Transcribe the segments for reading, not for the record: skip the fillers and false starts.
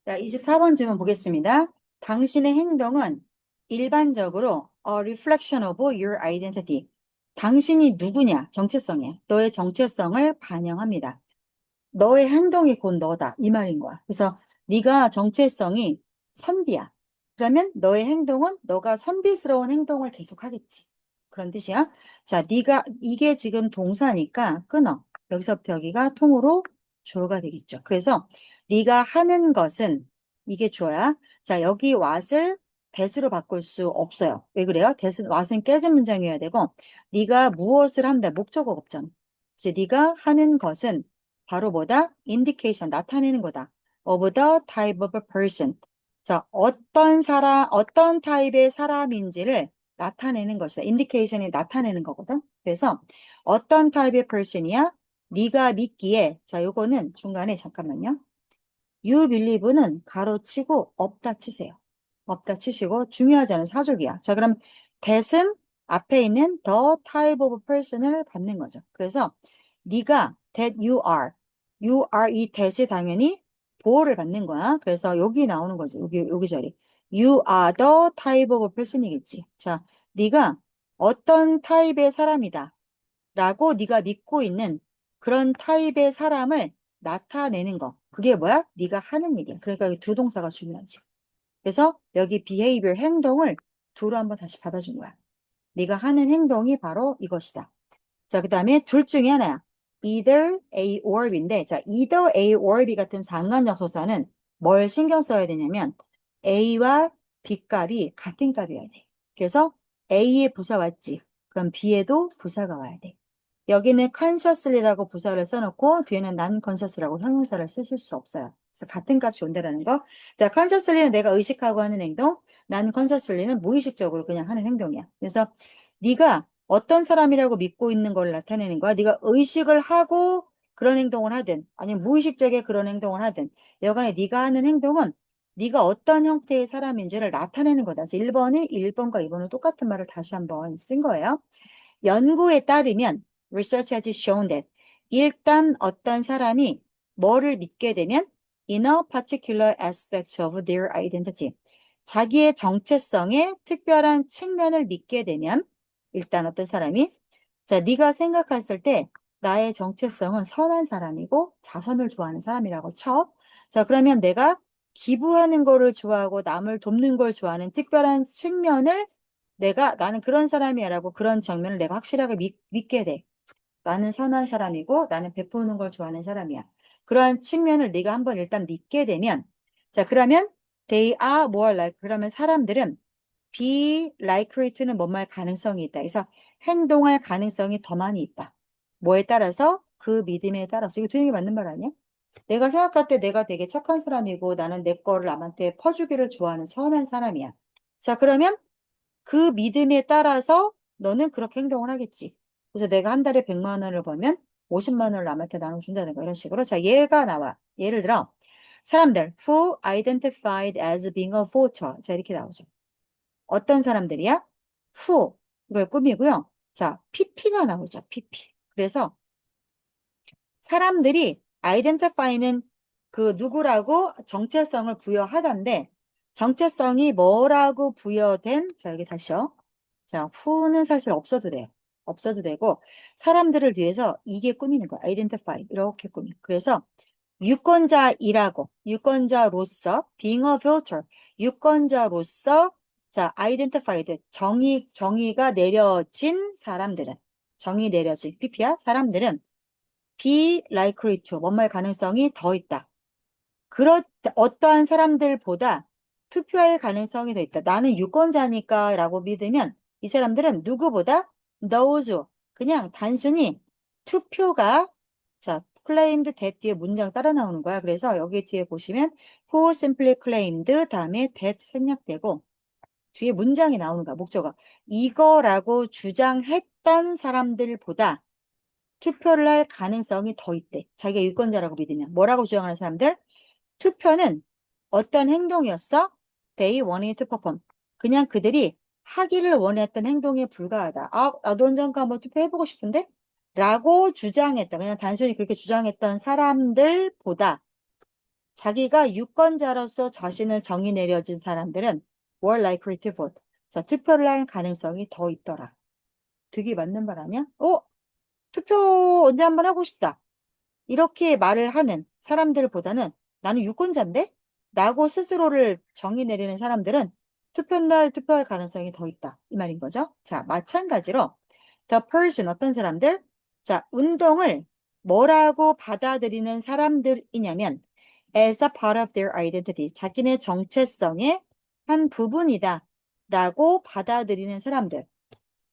자, 24번 질문 보겠습니다. 당신의 행동은 일반적으로 a reflection of your identity. 당신이 누구냐, 정체성이야. 너의 정체성을 반영합니다. 너의 행동이 곧 너다. 이 말인 거야. 그래서 네가 정체성이 선비야. 그러면 너의 행동은 너가 선비스러운 행동을 계속 하겠지. 그런 뜻이야. 자, 네가 이게 지금 동사니까 끊어. 여기서부터 여기가 통으로 주어가 되겠죠. 그래서 네가 하는 것은 이게 주어야. 자, 여기 what을 that으로 바꿀 수 없어요. 왜 그래요? what은 깨진 문장이어야 되고 네가 무엇을 한다. 목적어가 없잖아. 이제 네가 하는 것은 바로 뭐다? indication, 나타내는 거다. of the type of a person. 자, 어떤 타입의 사람인지를 나타내는 것이다. indication이 나타내는 거거든. 그래서 어떤 타입의 person이야? 네가 믿기에, 자, 요거는 중간에 잠깐만요. You believe는 가로치고 없다 치세요. 없다 치시고 중요하지 않은 사족이야. 자, 그럼 that은 앞에 있는 the type of person을 받는 거죠. 그래서 네가 that you are 이 that이 당연히 보호를 받는 거야. 그래서 여기 나오는 거죠. 여기 자리. You are the type of person이겠지. 자, 네가 어떤 타입의 사람이다. 라고 네가 믿고 있는 그런 타입의 사람을 나타내는 거. 그게 뭐야? 네가 하는 일이야. 그러니까 이 두 동사가 중요하지. 그래서 여기 behavior 행동을 두로 한번 다시 받아준 거야. 네가 하는 행동이 바로 이것이다. 자, 그 다음에 둘 중에 하나야. either A or B인데, 자, either A or B 같은 상관역소사는 뭘 신경 써야 되냐면 A와 B 값이 같은 값이어야 돼. 그래서 A에 부사 왔지. 그럼 B에도 부사가 와야 돼. 여기는 consciously라고 부사를 써놓고 뒤에는 non-conscious라고 형용사를 쓰실 수 없어요. 그래서 같은 값이 온다라는 거. 자, consciously는 내가 의식하고 하는 행동, non-consciously는 무의식적으로 그냥 하는 행동이야. 그래서 네가 어떤 사람이라고 믿고 있는 걸 나타내는 거야. 네가 의식을 하고 그런 행동을 하든 아니면 무의식적에 그런 행동을 하든 여간에 네가 하는 행동은 네가 어떤 형태의 사람인지를 나타내는 거다. 그래서 1번이 1번과 2번은 똑같은 말을 다시 한번 쓴 거예요. 연구에 따르면 research has shown that 일단 어떤 사람이 뭐를 믿게 되면 in a particular aspect of their identity 자기의 정체성의 특별한 측면을 믿게 되면 일단 어떤 사람이 자 네가 생각했을 때 나의 정체성은 선한 사람이고 자선을 좋아하는 사람이라고 쳐. 자 그러면 내가 기부하는 거를 좋아하고 남을 돕는 걸 좋아하는 특별한 측면을 나는 그런 사람이야라고 그런 정면을 내가 확실하게 믿게 돼. 나는 선한 사람이고 나는 베푸는 걸 좋아하는 사람이야. 그러한 측면을 네가 한번 일단 믿게 되면 자 그러면 they are more like 그러면 사람들은 be likely to는 뭐뭐 할 가능성이 있다. 그래서 행동할 가능성이 더 많이 있다. 뭐에 따라서? 그 믿음에 따라서. 이거 도형이 맞는 말 아니야? 내가 생각할 때 내가 되게 착한 사람이고 나는 내 거를 남한테 퍼주기를 좋아하는 선한 사람이야. 자 그러면 그 믿음에 따라서 너는 그렇게 행동을 하겠지. 그래서 내가 한 달에 100만 원을 벌면 50만 원을 남한테 나눠준다는 거 이런 식으로. 자, 얘가 나와. 예를 들어 사람들 who identified as being a voter. 자, 이렇게 나오죠. 어떤 사람들이야? who 이걸 꾸미고요. 자, pp가 나오죠. pp. 그래서 사람들이 identify는 그 누구라고 정체성을 부여하던데 정체성이 뭐라고 부여된 자 여기 다시요. 자 who는 사실 없어도 돼요. 없어도 되고 사람들을 위해서 이게 꾸미는 거야. identify 이렇게 꾸미. 그래서 유권자로서 being a voter 유권자로서 자 identified 정의가 내려진 사람들은 정의 내려진 pp야 사람들은 be likely to, 뭔말 가능성이 더 있다. 어떠한 사람들보다 투표할 가능성이 더 있다. 나는 유권자니까 라고 믿으면 이 사람들은 누구보다 those, 그냥 단순히 투표가, 자, claimed that 뒤에 문장 따라 나오는 거야. 그래서 여기 뒤에 보시면 who simply claimed 다음에 that 생략되고 뒤에 문장이 나오는 거야. 목적어. 이거라고 주장했던 사람들보다 투표를 할 가능성이 더 있대. 자기가 유권자라고 믿으면. 뭐라고 주장하는 사람들? 투표는 어떤 행동이었어? They wanted to perform. 그냥 그들이 하기를 원했던 행동에 불과하다. 아, 나도 언젠가 한번 투표해보고 싶은데? 라고 주장했다. 그냥 단순히 그렇게 주장했던 사람들보다 자기가 유권자로서 자신을 정의 내려진 사람들은 were likely to vote. 자, 투표를 할 가능성이 더 있더라. 되게 맞는 말 아니야? 투표 언제 한번 하고 싶다. 이렇게 말을 하는 사람들보다는 나는 유권자인데? 라고 스스로를 정의 내리는 사람들은 투표날 투표할 가능성이 더 있다. 이 말인 거죠. 자, 마찬가지로 the person, 어떤 사람들? 자, 운동을 뭐라고 받아들이는 사람들이냐면 as a part of their identity, 자기네 정체성의 한 부분이다. 라고 받아들이는 사람들.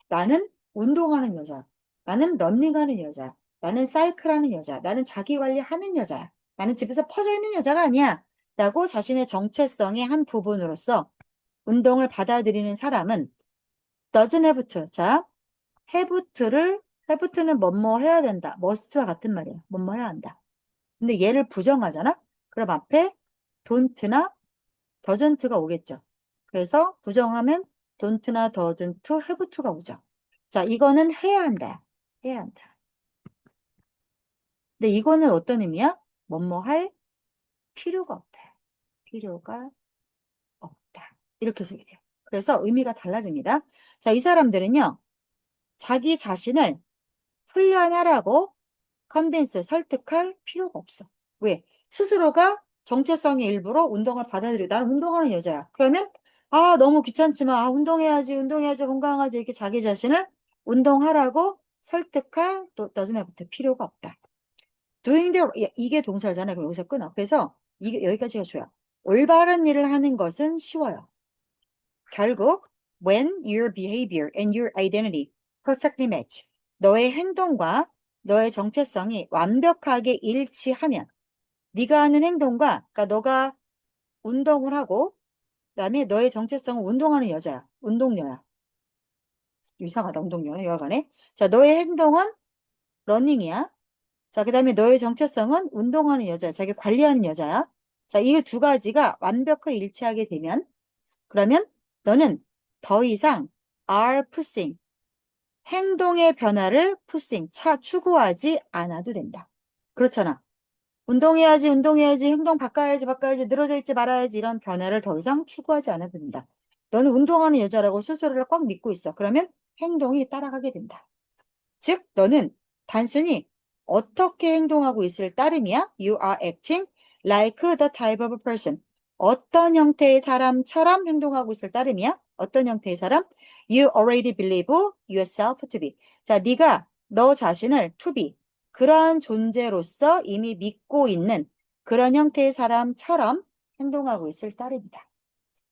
나는 운동하는 여자. 나는 런닝하는 여자. 나는 사이클하는 여자. 나는 자기 관리하는 여자야. 나는 집에서 퍼져 있는 여자가 아니야. 라고 자신의 정체성의 한 부분으로서 운동을 받아들이는 사람은 doesn't have to. 자, have to는 뭐뭐 해야 된다. must와 같은 말이야. 뭐뭐 해야 한다. 근데 얘를 부정하잖아? 그럼 앞에 don't나 doesn't가 오겠죠. 그래서 부정하면 don't나 doesn't, have to가 오죠. 자, 이거는 해야 한다. 해야 한다. 근데 이거는 어떤 의미야? 뭐뭐 할 필요가 없다. 필요가 없다. 이렇게 쓰게 돼요. 그래서 의미가 달라집니다. 자, 이 사람들은요, 자기 자신을 훈련하라고 컨빈스, 설득할 필요가 없어. 왜? 스스로가 정체성의 일부로 운동을 받아들여. 나는 운동하는 여자야. 그러면, 너무 귀찮지만, 운동해야지, 운동해야지, 건강하지. 이렇게 자기 자신을 운동하라고 설득할, 또, doesn't have to 필요가 없다. doing the, 이게 동사잖아요. 그럼 여기서 끊어. 그래서, 이게, 여기까지가 좋아. 올바른 일을 하는 것은 쉬워요. 결국, when your behavior and your identity perfectly match. 너의 행동과 너의 정체성이 완벽하게 일치하면 네가 하는 행동과 그러니까 너가 운동을 하고 그다음에 너의 정체성은 운동하는 여자야. 운동녀야. 이상하다. 운동녀는 여하간에. 자, 너의 행동은 러닝이야. 자, 그다음에 너의 정체성은 운동하는 여자야. 자기 관리하는 여자야. 자, 이 두 가지가 완벽하게 일치하게 되면 그러면 너는 더 이상 are pushing 행동의 변화를 pushing 추구하지 않아도 된다. 그렇잖아. 운동해야지, 운동해야지, 행동 바꿔야지, 바꿔야지, 늘어져 있지 말아야지, 이런 변화를 더 이상 추구하지 않아도 된다. 너는 운동하는 여자라고 스스로를 꽉 믿고 있어. 그러면 행동이 따라가게 된다. 즉, 너는 단순히 어떻게 행동하고 있을 따름이야. You are acting like the type of person. 어떤 형태의 사람처럼 행동하고 있을 따름이야. 어떤 형태의 사람? You already believe yourself to be. 자, 네가 너 자신을 to be. 그런 존재로서 이미 믿고 있는 그런 형태의 사람처럼 행동하고 있을 따름이다.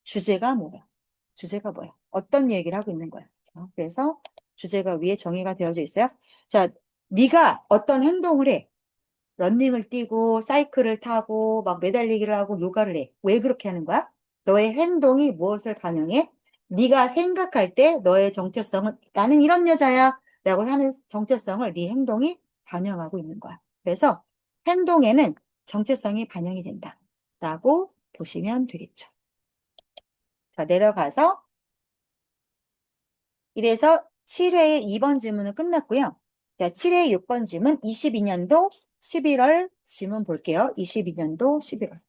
주제가 뭐야? 주제가 뭐야? 어떤 얘기를 하고 있는 거야? 자, 그래서 주제가 위에 정의가 되어져 있어요. 자, 네가 어떤 행동을 해. 러닝을 뛰고 사이클을 타고 막 매달리기를 하고 요가를 해. 왜 그렇게 하는 거야? 너의 행동이 무엇을 반영해? 네가 생각할 때 너의 정체성은 나는 이런 여자야 라고 하는 정체성을 네 행동이 반영하고 있는 거야. 그래서 행동에는 정체성이 반영이 된다 라고 보시면 되겠죠. 자, 내려가서 이래서 7회의 2번 지문은 끝났고요. 자, 7회 6번 지문 22년도 11월 지문 볼게요. 22년도 11월.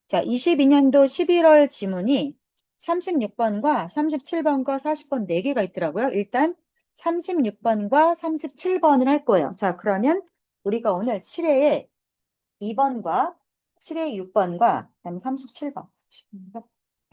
자, 22년도 11월 지문이 36번과 37번과 40번 4개가 있더라고요. 일단 36번과 37번을 할 거예요. 자, 그러면 우리가 오늘 7회에 2번과 7회 6번과 그다음에 37번,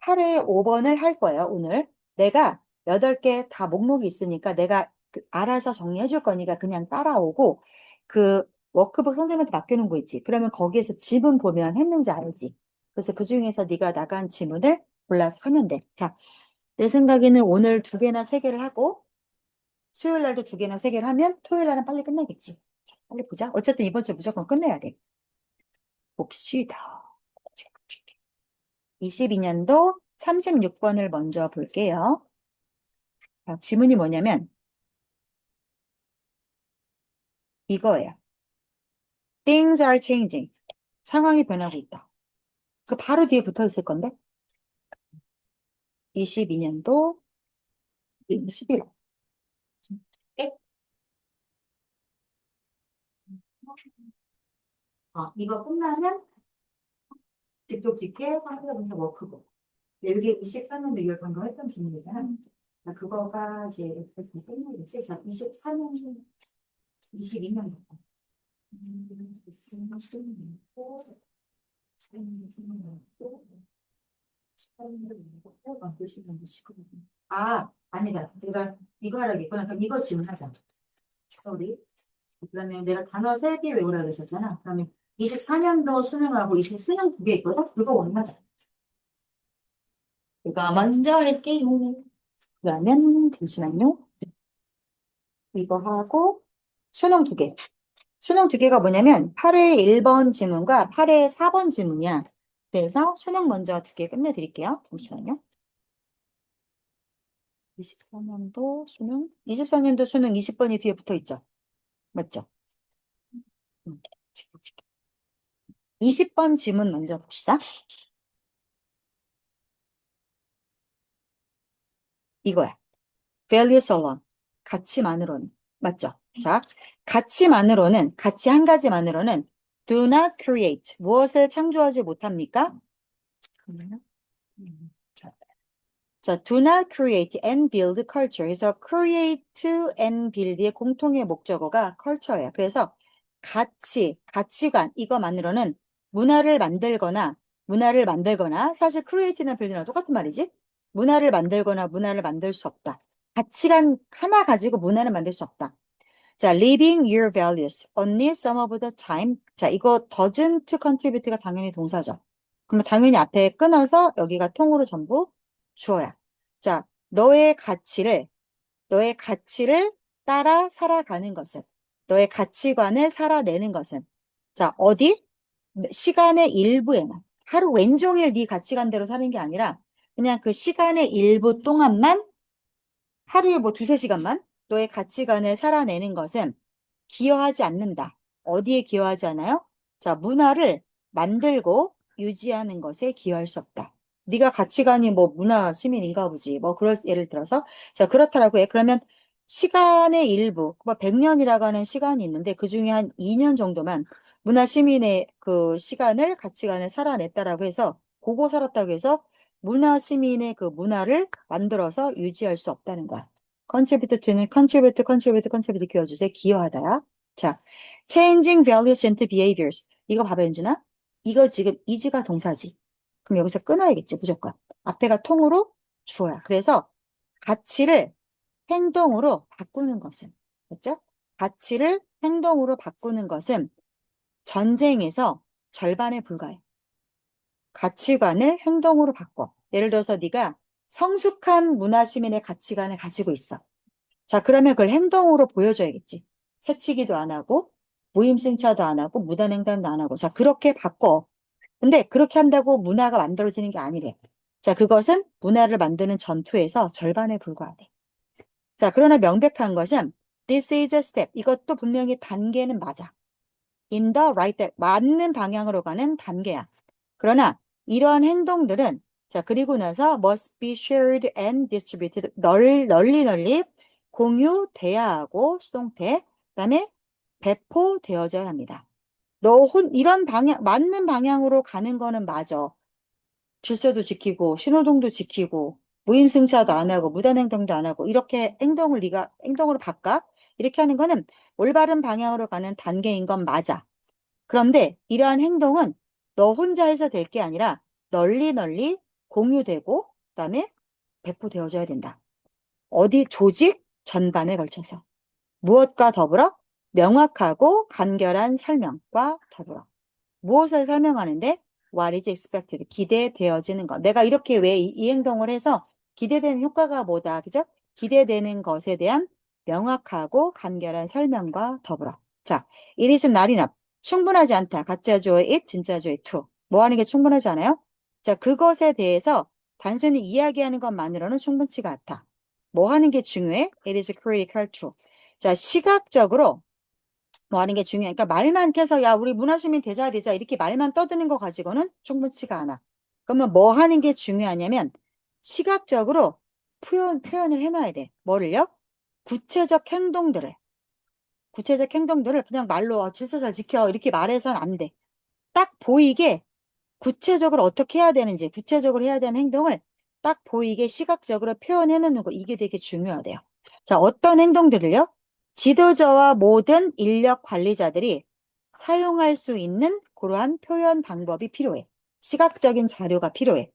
8회 5번을 할 거예요. 오늘 내가 8개 다 목록이 있으니까 내가 알아서 정리해 줄 거니까 그냥 따라오고 그 워크북 선생님한테 맡겨놓은 거 있지. 그러면 거기에서 지문 보면 했는지 알지. 그래서 그 중에서 네가 나간 지문을 골라서 하면 돼. 자, 내 생각에는 오늘 2개나 3개를 하고 수요일 날도 2개나 3개를 하면 토요일 날은 빨리 끝나겠지. 자, 빨리 보자. 어쨌든 이번 주 무조건 끝내야 돼. 봅시다. 22년도 36번을 먼저 볼게요. 자, 지문이 뭐냐면 이거예요. Things are changing. 상황이 변하고 있다. 그 바로 뒤에 붙어 있을 건데 22년도 11월. 이거 끝나면 직독직해 환자분들 워크북. 이게 24년도 6월 방금 했던 질문이잖아. 자, 그거가 이제 끝나겠지. 자, 24년, 22년. 아니다. 내가 이거 하라겠구나. 그럼 이거 질문하자. sorry. 그러면 내가 단어 3개 외우라고 했었잖아. 그러면 24년도 수능하고 24년 2개 있거든? 그거 원하자. 이거 먼저 할게요. 그러면 잠시만요. 이거 하고 수능 2개. 수능 2개가 뭐냐면 8회 1번 지문과 8회 4번 지문이야. 그래서 수능 먼저 2개 끝내드릴게요. 잠시만요. 24년도 수능 20번이 뒤에 붙어 있죠? 맞죠? 20번 지문 먼저 봅시다. 이거야. values alone. 가치만으로는. 맞죠? 자, 가치만으로는, 가치 한 가지만으로는 do not create. 무엇을 창조하지 못합니까? 자, do not create and build culture. 그래서 create and build의 공통의 목적어가 culture예요. 그래서 가치관, 이거만으로는 문화를 만들거나, 사실 create나 build랑 똑같은 말이지? 문화를 만들거나 문화를 만들 수 없다. 가치관 하나 가지고 문화를 만들 수 없다. 자, living your values only some of the time. 자, 이거 doesn't contribute가 당연히 동사죠. 그러면 당연히 앞에 끊어서 여기가 통으로 전부 주어야. 자, 너의 가치를 따라 살아가는 것은, 너의 가치관을 살아내는 것은, 자, 어디? 시간의 일부에만. 하루 왼종일 네 가치관대로 사는 게 아니라, 그냥 그 시간의 일부 동안만, 하루에 뭐 2~3시간만 너의 가치관을 살아내는 것은 기여하지 않는다. 어디에 기여하지 않아요? 자, 문화를 만들고 유지하는 것에 기여할 수 없다. 네가 가치관이 뭐 문화 시민인가 보지. 뭐 그럴 예를 들어서 자, 그렇다라고 해. 그러면 시간의 일부, 뭐 100년이라고 하는 시간이 있는데 그 중에 한 2년 정도만 문화 시민의 그 시간을 가치관을 살아냈다라고 해서 보고 살았다고 해서 문화 시민의 그 문화를 만들어서 유지할 수 없다는 거야. contribute to는 contribute 키워주세요. 기여하다야. 자, changing values and behaviors. 이거 봐봐, 윤준아. 이거 지금 is가 동사지. 그럼 여기서 끊어야겠지, 무조건. 앞에가 통으로 주어야. 그래서 가치를 행동으로 바꾸는 것은, 맞죠? 가치를 행동으로 바꾸는 것은 전쟁에서 절반에 불과해. 가치관을 행동으로 바꿔. 예를 들어서 네가 성숙한 문화 시민의 가치관을 가지고 있어. 자, 그러면 그걸 행동으로 보여줘야겠지. 새치기도 안 하고, 무임승차도 안 하고, 무단횡단도 안 하고. 자, 그렇게 바꿔. 근데 그렇게 한다고 문화가 만들어지는 게 아니래. 자, 그것은 문화를 만드는 전투에서 절반에 불과하대. 자, 그러나 명백한 것은 this is a step. 이것도 분명히 단계는 맞아. in the right, 맞는 방향으로 가는 단계야. 그러나 이러한 행동들은 자, 그리고 나서 must be shared and distributed. 널리 공유돼야 하고 수동태. 그다음에 배포되어져야 합니다. 이런 방향, 맞는 방향으로 가는 거는 맞아. 질서도 지키고, 신호등도 지키고, 무임승차도 안 하고, 무단횡동도 안 하고, 이렇게 네가 행동으로 바꿔? 이렇게 하는 거는 올바른 방향으로 가는 단계인 건 맞아. 그런데 이러한 행동은 너 혼자 해서 될 게 아니라 널리 공유되고, 그다음에 배포되어져야 된다. 어디 조직 전반에 걸쳐서. 무엇과 더불어? 명확하고 간결한 설명과 더불어. 무엇을 설명하는데? What is expected? 기대되어지는 것. 내가 이렇게 왜 이 행동을 해서 기대되는 효과가 뭐다. 그죠? 기대되는 것에 대한 명확하고 간결한 설명과 더불어. 자, it is not enough. 충분하지 않다. 가짜조의 it, 진짜조의 to. 뭐 하는 게 충분하지 않아요? 자, 그것에 대해서 단순히 이야기하는 것만으로는 충분치가 않다. 뭐 하는 게 중요해? It is critical to. 자, 시각적으로 뭐 하는 게 중요해. 그러니까 말만 계속 야 우리 문화시민 되자 이렇게 말만 떠드는 거 가지고는 충분치가 않아. 그러면 뭐 하는 게 중요하냐면 시각적으로 표현을 해놔야 돼. 뭐를요? 구체적 행동들을 그냥 말로 질서 잘 지켜 이렇게 말해서는 안 돼. 딱 보이게 구체적으로 어떻게 해야 되는지, 구체적으로 해야 되는 행동을 딱 보이게 시각적으로 표현해 놓는 거, 이게 되게 중요하대요. 자, 어떤 행동들을요? 지도자와 모든 인력 관리자들이 사용할 수 있는 그러한 표현 방법이 필요해. 시각적인 자료가 필요해.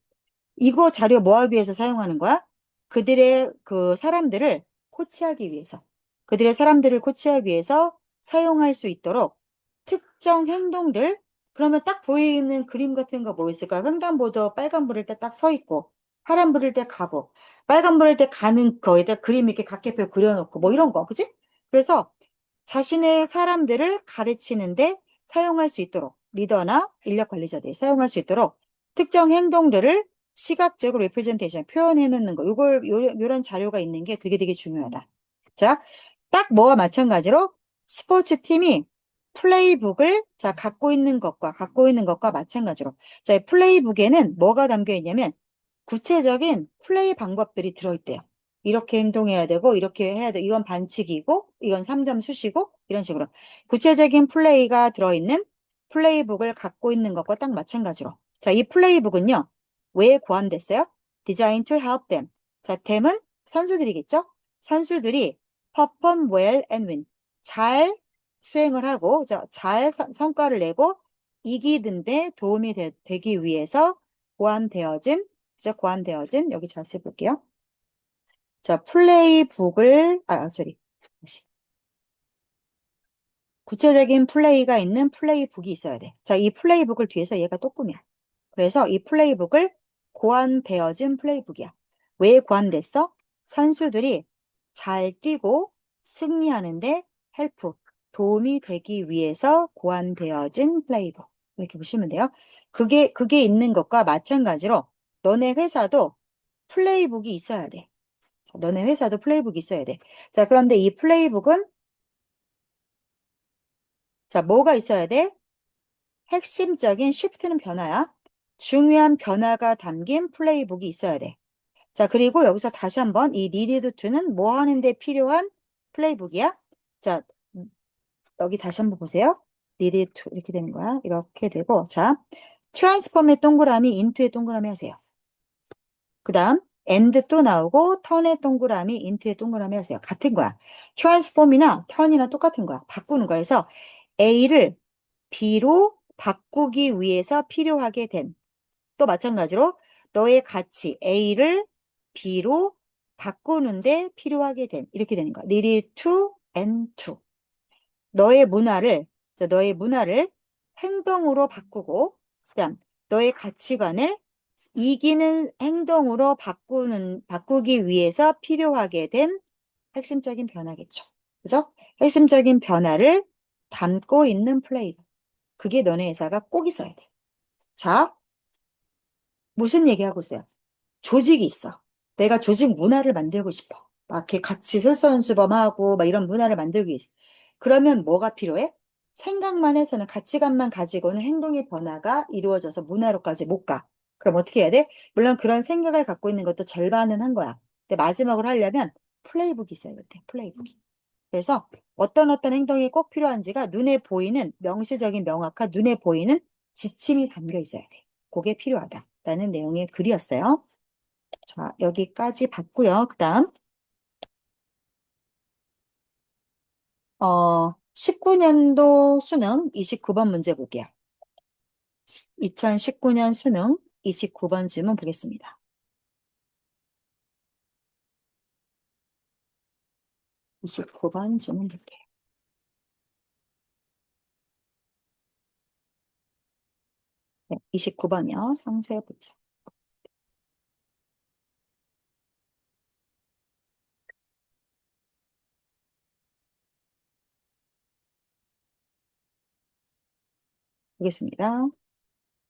이거 자료 뭐 하기 위해서 사용하는 거야? 그들의 그 사람들을 코치하기 위해서. 그들의 사람들을 코치하기 위해서 사용할 수 있도록 특정 행동들, 그러면 딱 보이는 그림 같은 거 뭐 있을까? 횡단보도 빨간 불일 때 딱 서 있고, 파란 불일 때 가고, 빨간 불일 때 가는 거에다 그림 이렇게 각계표 그려놓고, 뭐 이런 거, 그지? 그래서 자신의 사람들을 가르치는데 사용할 수 있도록, 리더나 인력 관리자들이 사용할 수 있도록 특정 행동들을 시각적으로 리프레젠테이션, 표현해 놓는 거, 요런 자료가 있는 게 되게 중요하다. 자, 딱 뭐와 마찬가지로 스포츠 팀이 플레이북을 갖고 있는 것과 마찬가지로. 자, 이 플레이북에는 뭐가 담겨 있냐면 구체적인 플레이 방법들이 들어있대요. 이렇게 행동해야 되고, 이렇게 해야 돼. 이건 반칙이고, 이건 3점 슛이고, 이런 식으로. 구체적인 플레이가 들어있는 플레이북을 갖고 있는 것과 딱 마찬가지로. 자, 이 플레이북은요, 왜 고안됐어요? Designed to help them. 자, them은 선수들이겠죠? 선수들이 perform well and win. 잘 수행을 하고, 잘 성과를 내고, 이기는데 도움이 되기 위해서 고안되어진, 그죠? 고안되어진, 여기 잘 써볼게요. 자, 플레이북을, 다시. 구체적인 플레이가 있는 플레이북이 있어야 돼. 자, 이 플레이북을 뒤에서 얘가 또 꾸며. 그래서 이 플레이북을 고안되어진 플레이북이야. 왜 고안됐어? 선수들이 잘 뛰고 승리하는데 헬프, 도움이 되기 위해서 고안되어진 플레이북. 이렇게 보시면 돼요. 그게 있는 것과 마찬가지로 너네 회사도 플레이북이 있어야 돼. 자, 너네 회사도 플레이북이 있어야 돼. 자, 그런데 이 플레이북은 자, 뭐가 있어야 돼? 핵심적인 쉬프트는 변화야. 중요한 변화가 담긴 플레이북이 있어야 돼. 자, 그리고 여기서 다시 한번 이 needed to는 뭐 하는데 필요한 플레이북이야? 자, 여기 다시 한번 보세요. needed to 이렇게 되는 거야. 이렇게 되고, 자, transform의 동그라미, into의 동그라미 하세요. 그 다음 and 또 나오고 turn의 동그라미, into의 동그라미 하세요. 같은 거야. transform이나 turn이나 똑같은 거야. 바꾸는 거야. 그래서 A를 B로 바꾸기 위해서 필요하게 된, 또 마찬가지로 너의 가치 A를 B로 바꾸는데 필요하게 된, 이렇게 되는 거야. needed to and to. 너의 문화를 행동으로 바꾸고, 그다음 너의 가치관을 이기는 행동으로 바꾸기 위해서 필요하게 된 핵심적인 변화겠죠. 그죠? 핵심적인 변화를 담고 있는 플레이. 그게 너네 회사가 꼭 있어야 돼. 자, 무슨 얘기하고 있어요? 조직이 있어. 내가 조직 문화를 만들고 싶어. 막 이렇게 같이 솔선수범하고 막 이런 문화를 만들기 위해서. 그러면 뭐가 필요해? 생각만 해서는 가치관만 가지고는 행동의 변화가 이루어져서 문화로까지 못 가. 그럼 어떻게 해야 돼? 물론 그런 생각을 갖고 있는 것도 절반은 한 거야. 근데 마지막으로 하려면 플레이북이 있어야 돼. 플레이북이. 그래서 어떤 행동이 꼭 필요한지가 눈에 보이는 명시적인 명확한 눈에 보이는 지침이 담겨 있어야 돼. 그게 필요하다라는 내용의 글이었어요. 자, 여기까지 봤고요. 그 다음 19년도 수능 29번 문제 볼게요. 2019년 수능 29번 질문 보겠습니다. 29번 질문 볼게요. 네, 29번이요. 상세 보자. 보겠습니다.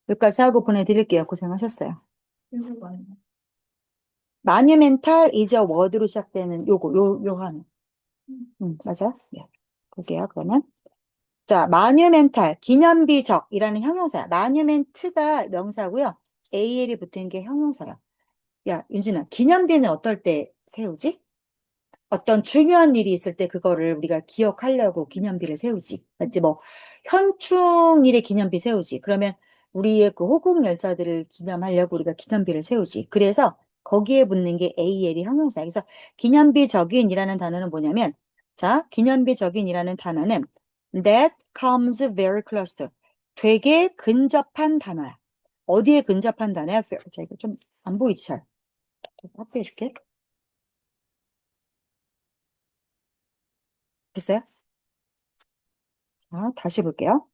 여기까지 하고 보내드릴게요. 고생하셨어요. 마뉴멘탈 이제 워드로 시작되는 요 하는. 맞아? 네. 볼게요, 그러면. 자, 마뉴멘탈, 기념비적이라는 형용사야. 마뉴멘트가 명사고요. AL이 붙은 게 형용사야. 야, 윤진아, 기념비는 어떨 때 세우지? 어떤 중요한 일이 있을 때 그거를 우리가 기억하려고 기념비를 세우지. 맞지? 뭐, 현충일에 기념비 세우지. 그러면 우리의 그 호국 열사들을 기념하려고 우리가 기념비를 세우지. 그래서 거기에 붙는 게 AL이 형용사. 그래서 기념비적인이라는 단어는 뭐냐면, 자, 기념비적인이라는 단어는 that comes very close to. 되게 근접한 단어야. 어디에 근접한 단어야? 자, 이거 좀 안 보이지, 잘. 확대해 줄게. 됐어요? 자, 다시 볼게요.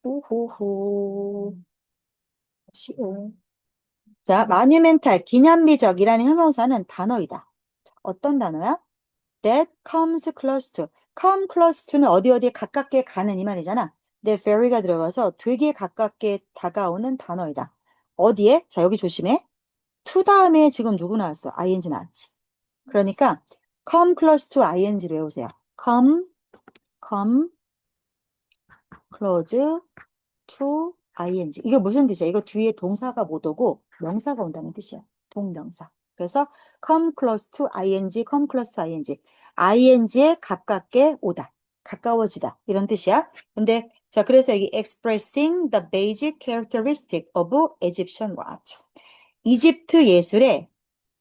호호호. 시오. 자, 마뉴멘탈, 기념비적이라는 형용사는 단어이다. 어떤 단어야? That comes close to. come close to는 어디 어디에 가깝게 가는 이 말이잖아. 근데 very가 들어가서 되게 가깝게 다가오는 단어이다. 어디에? 자, 여기 조심해. to 다음에 지금 누구 나왔어? ing 나왔지. 그러니까 come close to ing를 외우세요. come close to ing. 이게 무슨 뜻이야? 이거 뒤에 동사가 못 오고 명사가 온다는 뜻이야. 동명사. 그래서 come close to ing, come close to ing. ing에 가깝게 오다. 가까워지다. 이런 뜻이야. 근데 자, 그래서 여기 expressing the basic characteristic of Egyptian art. 이집트 예술의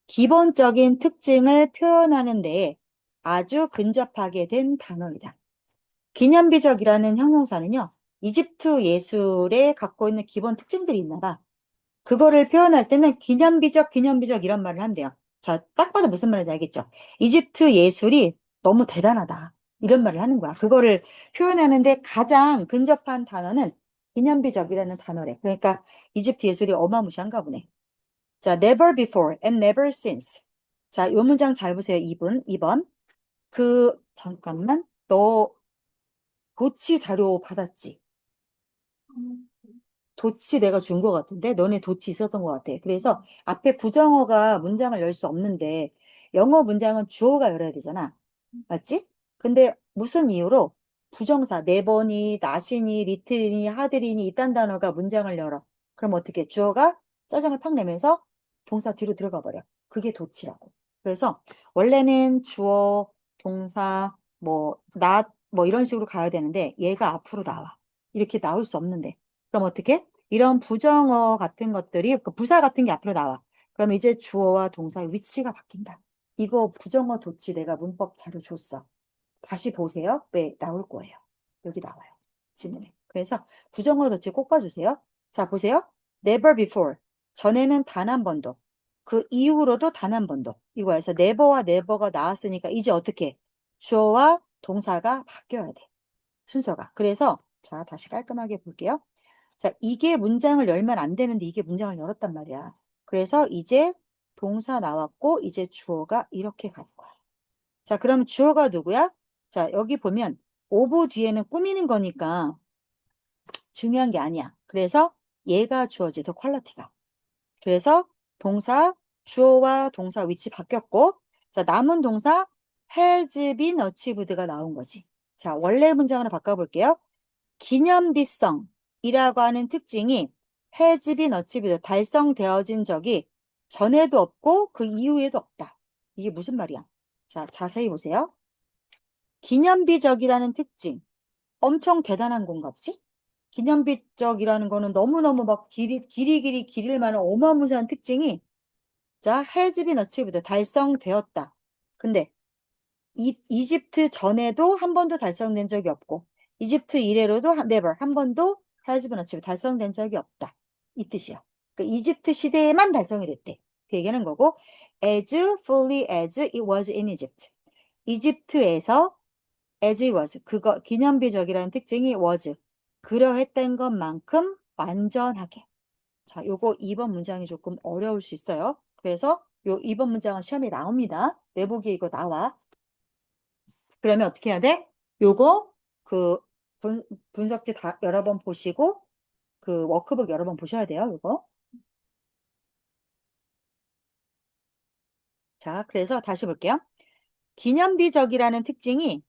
기본적인 특징을 표현하는 데에 아주 근접하게 된 단어이다. 기념비적이라는 형용사는요, 이집트 예술에 갖고 있는 기본 특징들이 있나 봐. 그거를 표현할 때는 기념비적 이런 말을 한대요. 자, 딱 봐도 무슨 말인지 알겠죠? 이집트 예술이 너무 대단하다. 이런 말을 하는 거야. 그거를 표현하는데 가장 근접한 단어는 기념비적이라는 단어래. 그러니까 이집트 예술이 어마무시한가 보네. 자, never before and never since. 자, 요 문장 잘 보세요. 2번. 잠깐만. 너 도치 자료 받았지? 도치 내가 준 것 같은데? 너네 도치 있었던 것 같아. 그래서 앞에 부정어가 문장을 열 수 없는데 영어 문장은 주어가 열어야 되잖아. 맞지? 근데 무슨 이유로 부정사 네번이, 나시니, 리틀이니, 하드리니 이딴 단어가 문장을 열어. 그럼 어떻게? 주어가 짜증을 팍 내면서 동사 뒤로 들어가 버려. 그게 도치라고. 그래서 원래는 주어, 동사, 뭐, not, 뭐 이런 식으로 가야 되는데 얘가 앞으로 나와. 이렇게 나올 수 없는데. 그럼 어떻게? 이런 부정어 같은 것들이, 그 부사 같은 게 앞으로 나와. 그럼 이제 주어와 동사의 위치가 바뀐다. 이거 부정어 도치 내가 문법 자료 줬어. 다시 보세요. 왜 나올 거예요. 여기 나와요. 지문에. 그래서 부정어 도치 꼭 봐주세요. 자, 보세요. never before. 전에는 단 한 번도. 그 이후로도 단 한 번도. 이거에서 never와 never가 나왔으니까 이제 어떻게? 주어와 동사가 바뀌어야 돼. 순서가. 그래서 자, 다시 깔끔하게 볼게요. 자, 이게 문장을 열면 안 되는데 이게 문장을 열었단 말이야. 그래서 이제 동사 나왔고 이제 주어가 이렇게 갈 거야. 자, 그럼 주어가 누구야? 자, 여기 보면 오브 뒤에는 꾸미는 거니까 중요한 게 아니야. 그래서 얘가 주어지, 더 퀄리티가. 그래서 동사, 주어와 동사 위치 바뀌었고, 자, 남은 동사 has been achieved가 나온 거지. 자, 원래 문장으로 바꿔볼게요. 기념비성이라고 하는 특징이 has been achieved, 달성되어진 적이 전에도 없고 그 이후에도 없다. 이게 무슨 말이야? 자, 자세히 보세요. 기념비적이라는 특징. 엄청 대단한 건가 보지? 기념비적이라는 거는 너무너무 막 길일 만한 어마무시한 특징이 자, has been achieved, 달성되었다. 근데 이집트 전에도 한 번도 달성된 적이 없고 이집트 이래로도 never 한 번도 has been achieved, 달성된 적이 없다. 이 뜻이야. 그 이집트 시대에만 달성이 됐대. 그 얘기하는 거고 as fully as it was in Egypt. 이집트에서 as it was, 그거 기념비적이라는 특징이 was, 그러했던 것만큼 완전하게. 자, 요거 2번 문장이 조금 어려울 수 있어요. 그래서 요 2번 문장은 시험에 나옵니다. 내보기에 이거 나와. 그러면 어떻게 해야 돼? 요거 그 분석지 다 여러 번 보시고 그 워크북 여러 번 보셔야 돼요. 요거. 자, 그래서 다시 볼게요. 기념비적이라는 특징이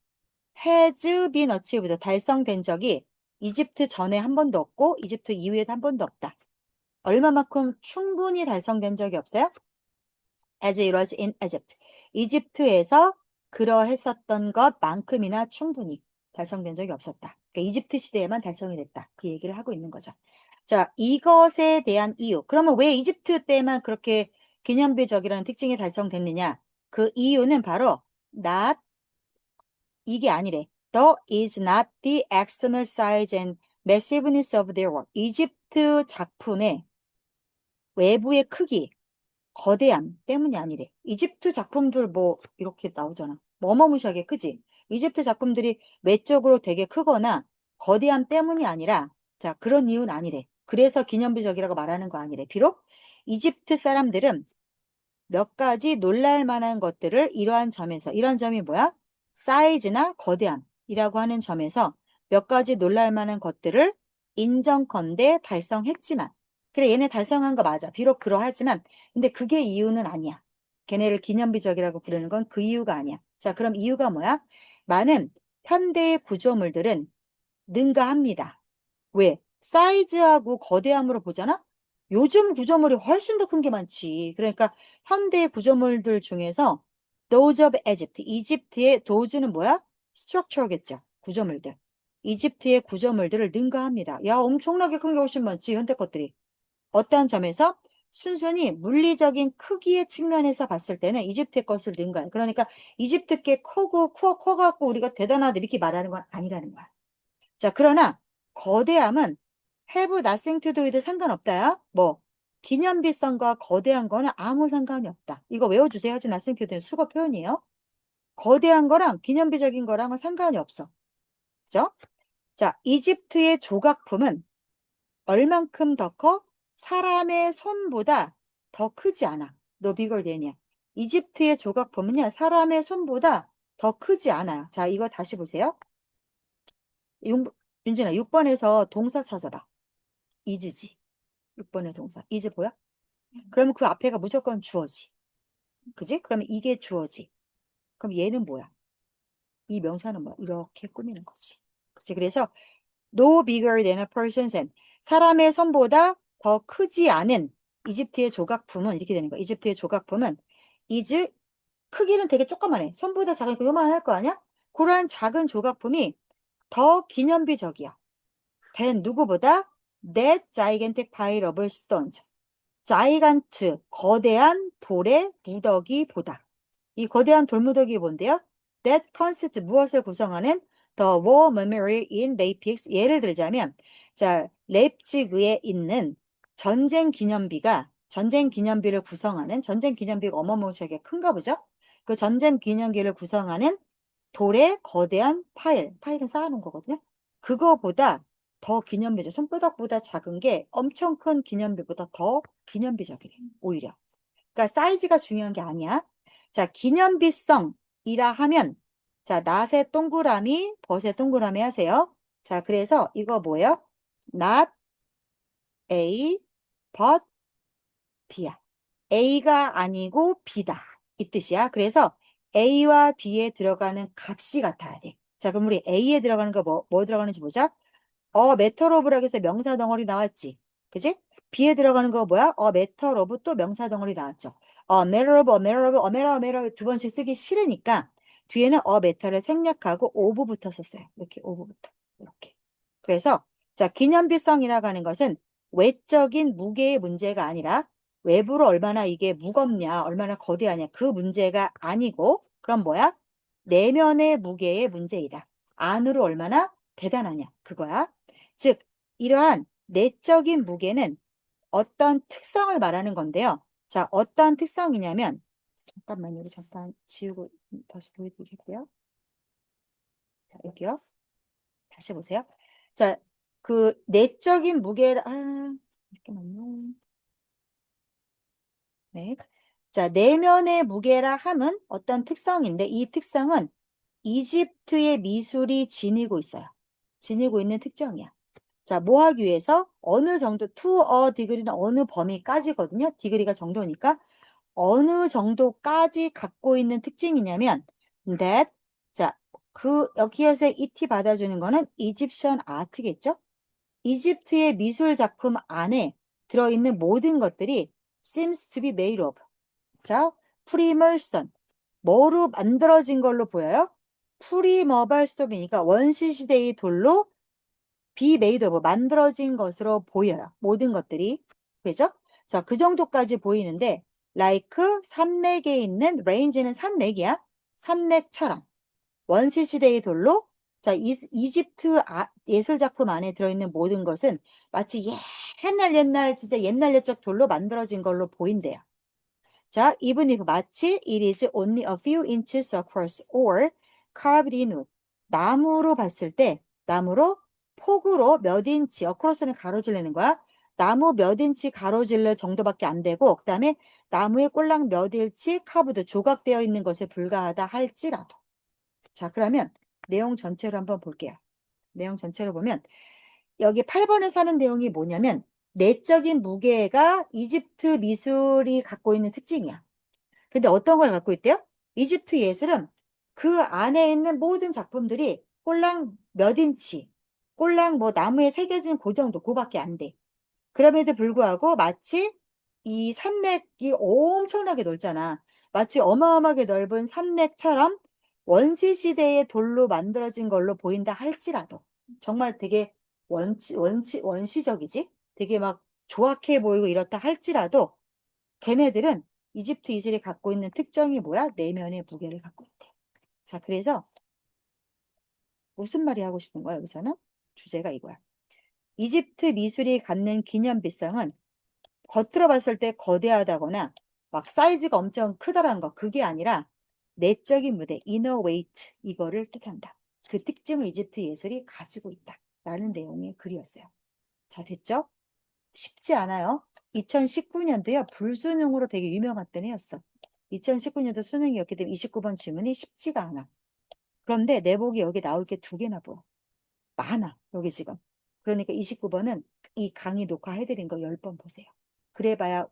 has been achieved, 달성된 적이 이집트 전에 한 번도 없고 이집트 이후에도 한 번도 없다. 얼마만큼 충분히 달성된 적이 없어요? as it was in Egypt. 이집트에서 그러했었던 것만큼이나 충분히 달성된 적이 없었다. 그러니까 이집트 시대에만 달성이 됐다. 그 얘기를 하고 있는 거죠. 자, 이것에 대한 이유. 그러면 왜 이집트 때만 그렇게 기념비적이라는 특징이 달성됐느냐? 그 이유는 바로 not 이게 아니래. Though is not the external size and massiveness of their work. 이집트 작품의 외부의 크기, 거대함 때문이 아니래. 이집트 작품들 뭐 이렇게 나오잖아. 어마무시하게 크지. 이집트 작품들이 외적으로 되게 크거나 거대함 때문이 아니라 자 그런 이유는 아니래. 그래서 기념비적이라고 말하는 거 아니래. 비록 이집트 사람들은 몇 가지 놀랄 만한 것들을 이러한 점에서 이러한 점이 뭐야? 사이즈나 거대함이라고 하는 점에서 몇 가지 놀랄 만한 것들을 인정컨대 달성했지만 그래 얘네 달성한 거 맞아. 비록 그러하지만 근데 그게 이유는 아니야. 걔네를 기념비적이라고 부르는 건 그 이유가 아니야. 자 그럼 이유가 뭐야? 많은 현대의 구조물들은 능가합니다. 왜? 사이즈하고 거대함으로 보잖아? 요즘 구조물이 훨씬 더 큰 게 많지. 그러니까 현대 구조물들 중에서 those of Egypt, 이집트의 those는 뭐야? structure겠죠. 구조물들. 이집트의 구조물들을 능가합니다. 야, 엄청나게 큰 게 훨씬 많지, 현대 것들이. 어떠한 점에서 순순히 물리적인 크기의 측면에서 봤을 때는 이집트의 것을 능가해. 그러니까 이집트 게 크고 커갖고 우리가 대단하다 이렇게 말하는 건 아니라는 거야. 자, 그러나 거대함은 have nothing to do with 상관없다야. 뭐 기념비성과 거대한 거는 아무 상관이 없다. 이거 외워주세요. 하지 nothing to do 수거 표현이에요. 거대한 거랑 기념비적인 거랑은 상관이 없어. 그죠? 자, 이집트의 조각품은 얼만큼 더 커? 사람의 손보다 더 크지 않아. 너 비걸 되냐? 이집트의 조각품은요, 사람의 손보다 더 크지 않아요. 자, 이거 다시 보세요. 윤진아, 6번에서 동사 찾아봐. is지. 6번의 동사. is 보여? 그러면 그 앞에가 무조건 주어지. 그지? 그러면 이게 주어지. 그럼 얘는 뭐야? 이 명사는 뭐야? 이렇게 꾸미는 거지. 그치? 그래서 no bigger than a person's hand. 사람의 손보다 더 크지 않은 이집트의 조각품은 이렇게 되는 거야. 이집트의 조각품은 is 크기는 되게 조그만해. 손보다 작으니까 요만할 거 아니야? 그러한 작은 조각품이 더 기념비적이야. than 누구보다 that gigantic pile of stones. 자이간트, 거대한 돌의 무더기보다. 이 거대한 돌무더기 뭔데요? That consists 무엇을 구성하는 The War Memorial in Leipzig. 예를 들자면, 자, 레ipzig에 있는 전쟁 기념비를 구성하는 전쟁 기념비가 어마무시하게 큰가 보죠? 그 전쟁 기념비를 구성하는 돌의 거대한 파일은 쌓아놓은 거거든요. 그거보다 더 기념비죠. 손바닥보다 작은 게 엄청 큰 기념비보다 더 기념비적이래, 오히려. 그러니까 사이즈가 중요한 게 아니야. 자, 기념비성이라 하면, 자, 낫의 동그라미, 벗의 동그라미 하세요. 자, 그래서 이거 뭐예요? not A, but B야. A가 아니고 B다. 이 뜻이야. 그래서 A와 B에 들어가는 값이 같아야 돼. 자, 그럼 우리 A에 들어가는 거 뭐 들어가는지 보자. matter of라고 해서 명사 덩어리 나왔지. 그지? B에 들어가는 거 뭐야? matter of 또 명사 덩어리 나왔죠. matter of, matter of, matter, matter 두 번씩 쓰기 싫으니까 뒤에는 matter를 생략하고 of부터 썼어요. 이렇게 of부터. 이렇게. 그래서 자, 기념비성이라고 하는 것은 외적인 무게의 문제가 아니라 외부로 얼마나 이게 무겁냐, 얼마나 거대하냐 그 문제가 아니고 그럼 뭐야? 내면의 무게의 문제이다. 안으로 얼마나 대단하냐 그거야. 즉 이러한 내적인 무게는 어떤 특성을 말하는 건데요. 자, 어떤 특성이냐면 잠깐만요. 여기 잠깐 지우고 다시 보여드리겠고요. 자, 여기요. 다시 보세요. 자, 그 내적인 무게를 잠깐만요. 네. 자, 내면의 무게라 함은 어떤 특성인데 이 특성은 이집트의 미술이 지니고 있어요. 지니고 있는 특징이야. 자, 뭐 하기 위해서 어느 정도 to a degree는 어느 범위까지거든요. degree가 정도니까 어느 정도까지 갖고 있는 특징이냐면 that 자, 그 여기에서 et 받아주는 거는 이집션 아트겠죠? 이집트의 미술 작품 안에 들어있는 모든 것들이 seems to be made of. 자, 프리멀선. 뭐로 만들어진 걸로 보여요? 프리머발스톱이니까 원시시대의 돌로 be made of, 만들어진 것으로 보여요. 모든 것들이. 그죠? 자, 그 정도까지 보이는데 like 산맥에 있는 range는 산맥이야. 산맥처럼 원시시대의 돌로 자, 이집트 예술작품 안에 들어있는 모든 것은 마치 옛날 진짜 옛날 옛적 돌로 만들어진 걸로 보인대요. 자, even if 마치 it is only a few inches across or carved in wood. 나무로 봤을 때 나무로 폭으로 몇 인치, across는 가로질르는 거야. 나무 몇 인치 가로질러 정도밖에 안 되고 그 다음에 나무의 꼴랑 몇 인치 카브드 조각되어 있는 것에 불과하다 할지라도. 자, 그러면 내용 전체로 한번 볼게요. 내용 전체로 보면 여기 8번에 사는 내용이 뭐냐면 내적인 무게가 이집트 미술이 갖고 있는 특징이야. 근데 어떤 걸 갖고 있대요? 이집트 예술은 그 안에 있는 모든 작품들이 꼴랑 몇 인치, 꼴랑 뭐 나무에 새겨진 그 정도, 그거밖에 안 돼. 그럼에도 불구하고 마치 이 산맥이 엄청나게 넓잖아. 마치 어마어마하게 넓은 산맥처럼 원시시대의 돌로 만들어진 걸로 보인다 할지라도 정말 되게 원시적이지? 되게 막 조악해 보이고 이렇다 할지라도 걔네들은 이집트 이슬이 갖고 있는 특징이 뭐야? 내면의 무게를 갖고 있대. 자, 그래서 무슨 말이 하고 싶은 거야, 여기서는? 주제가 이거야. 이집트 미술이 갖는 기념비성은 겉으로 봤을 때 거대하다거나 막 사이즈가 엄청 크다라는 거, 그게 아니라 내적인 무대, inner weight, 이거를 뜻한다. 그 특징을 이집트 예술이 가지고 있다. 라는 내용의 글이었어요. 자, 됐죠? 쉽지 않아요. 2019년도에 불수능으로 되게 유명했던 해였어. 2019년도 수능이었기 때문에 29번 질문이 쉽지가 않아. 그런데 내복이 여기 나올 게 두 개나 보여. 많아, 여기 지금. 그러니까 29번은 이 강의 녹화해드린 거 10번 보세요. 그래봐야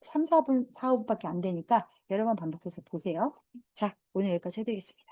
3, 4분, 4, 5분밖에 안 되니까 여러 번 반복해서 보세요. 자, 오늘 여기까지 해드리겠습니다.